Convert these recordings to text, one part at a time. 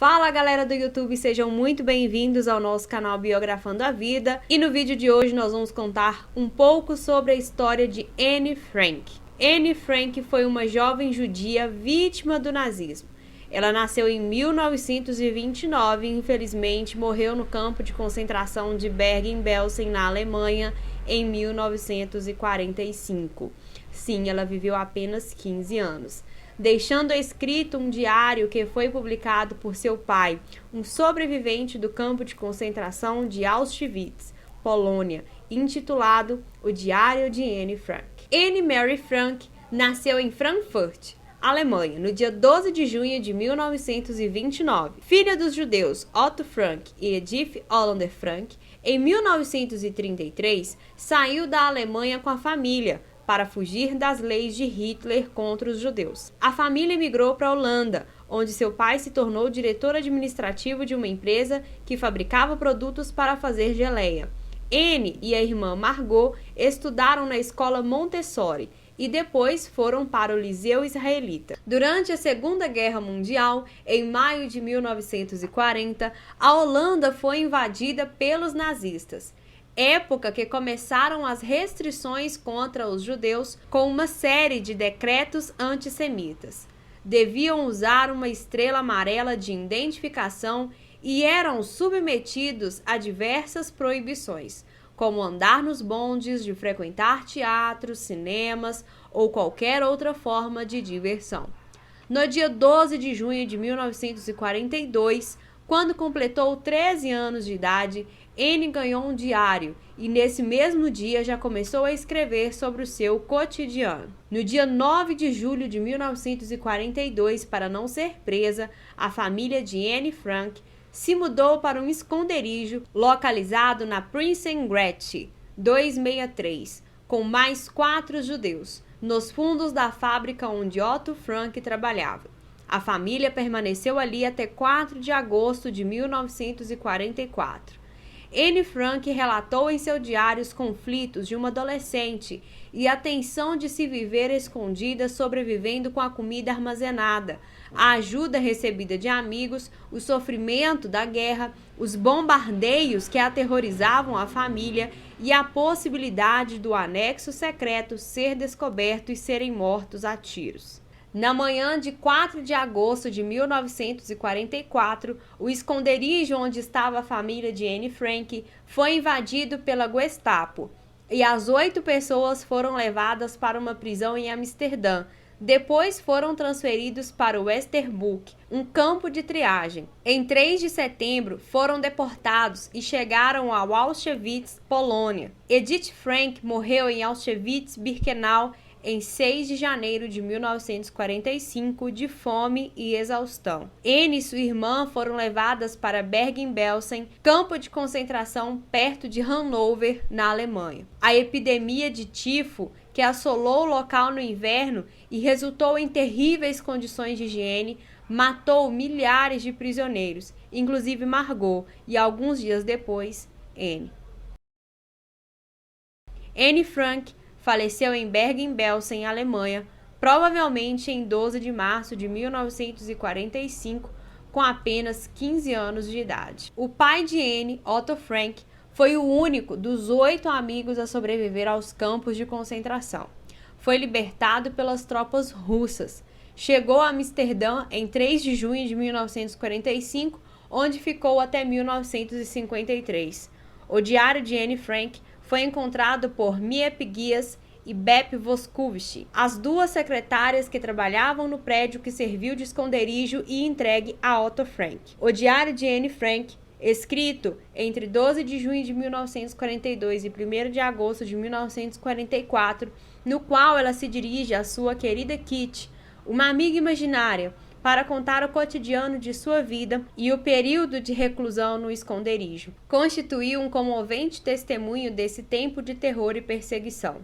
Fala galera do YouTube, sejam muito bem-vindos ao nosso canal Biografando a Vida. E no vídeo de hoje nós vamos contar um pouco sobre a história de Anne Frank. Anne Frank foi uma jovem judia vítima do nazismo. Ela nasceu em 1929 e infelizmente morreu no campo de concentração de Bergen-Belsen, na Alemanha, em 1945. Sim, ela viveu apenas 15 anos. Deixando escrito um diário que foi publicado por seu pai, um sobrevivente do campo de concentração de Auschwitz, Polônia, intitulado O Diário de Anne Frank. Anne Mary Frank nasceu em Frankfurt, Alemanha, no dia 12 de junho de 1929. Filha dos judeus Otto Frank e Edith Hollander Frank, em 1933 saiu da Alemanha com a família para fugir das leis de Hitler contra os judeus. A família emigrou para a Holanda, onde seu pai se tornou diretor administrativo de uma empresa que fabricava produtos para fazer geleia. Anne e a irmã Margot estudaram na escola Montessori e depois foram para o Liceu Israelita. Durante a Segunda Guerra Mundial, em maio de 1940, a Holanda foi invadida pelos nazistas. Época que começaram as restrições contra os judeus com uma série de decretos antissemitas. Deviam usar uma estrela amarela de identificação e eram submetidos a diversas proibições, como andar nos bondes, de frequentar teatros, cinemas ou qualquer outra forma de diversão. No dia 12 de junho de 1942, quando completou 13 anos de idade, Anne ganhou um diário e nesse mesmo dia já começou a escrever sobre o seu cotidiano. No dia 9 de julho de 1942, para não ser presa, a família de Anne Frank se mudou para um esconderijo localizado na Prinsengracht 263, com mais 4 judeus, nos fundos da fábrica onde Otto Frank trabalhava. A família permaneceu ali até 4 de agosto de 1944. Anne Frank relatou em seu diário os conflitos de uma adolescente e a tensão de se viver escondida sobrevivendo com a comida armazenada, a ajuda recebida de amigos, o sofrimento da guerra, os bombardeios que aterrorizavam a família e a possibilidade do anexo secreto ser descoberto e serem mortos a tiros. Na manhã de 4 de agosto de 1944, o esconderijo onde estava a família de Anne Frank foi invadido pela Gestapo e as 8 pessoas foram levadas para uma prisão em Amsterdã. Depois foram transferidos para o Westerbork, um campo de triagem. Em 3 de setembro, foram deportados e chegaram ao Auschwitz, Polônia. Edith Frank morreu em Auschwitz-Birkenau em 6 de janeiro de 1945, de fome e exaustão. Anne e sua irmã foram levadas para Bergen-Belsen, campo de concentração perto de Hannover, na Alemanha. A epidemia de tifo, que assolou o local no inverno e resultou em terríveis condições de higiene, matou milhares de prisioneiros, inclusive Margot, e alguns dias depois, Anne. Anne Frank faleceu em Bergen-Belsen, Alemanha, provavelmente em 12 de março de 1945, com apenas 15 anos de idade. O pai de Anne, Otto Frank, foi o único dos 8 amigos a sobreviver aos campos de concentração. Foi libertado pelas tropas russas. Chegou a Amsterdã em 3 de junho de 1945, onde ficou até 1953. O diário de Anne Frank foi encontrado por Miep Gies e Bep Voskowitz, as 2 secretárias que trabalhavam no prédio que serviu de esconderijo e entregue a Otto Frank. O diário de Anne Frank, escrito entre 12 de junho de 1942 e 1º de agosto de 1944, no qual ela se dirige à sua querida Kitty, uma amiga imaginária, para contar o cotidiano de sua vida e o período de reclusão no esconderijo. Constituiu um comovente testemunho desse tempo de terror e perseguição.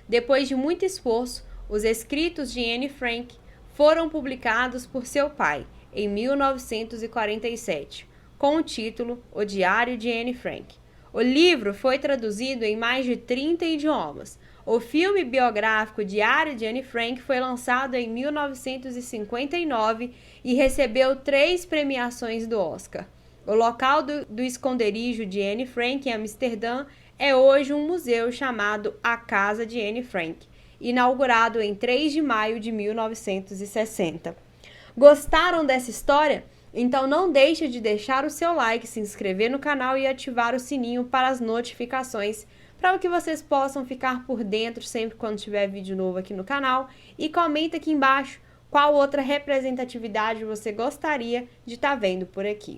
Depois de muito esforço, os escritos de Anne Frank foram publicados por seu pai, em 1947, com o título O Diário de Anne Frank. O livro foi traduzido em mais de 30 idiomas. O filme biográfico Diário de Anne Frank foi lançado em 1959 e recebeu 3 premiações do Oscar. O local do esconderijo de Anne Frank em Amsterdã é hoje um museu chamado A Casa de Anne Frank, inaugurado em 3 de maio de 1960. Gostaram dessa história? Então não deixe de deixar o seu like, se inscrever no canal e ativar o sininho para as notificações, para que vocês possam ficar por dentro sempre quando tiver vídeo novo aqui no canal. E comenta aqui embaixo qual outra representatividade você gostaria de estar vendo por aqui.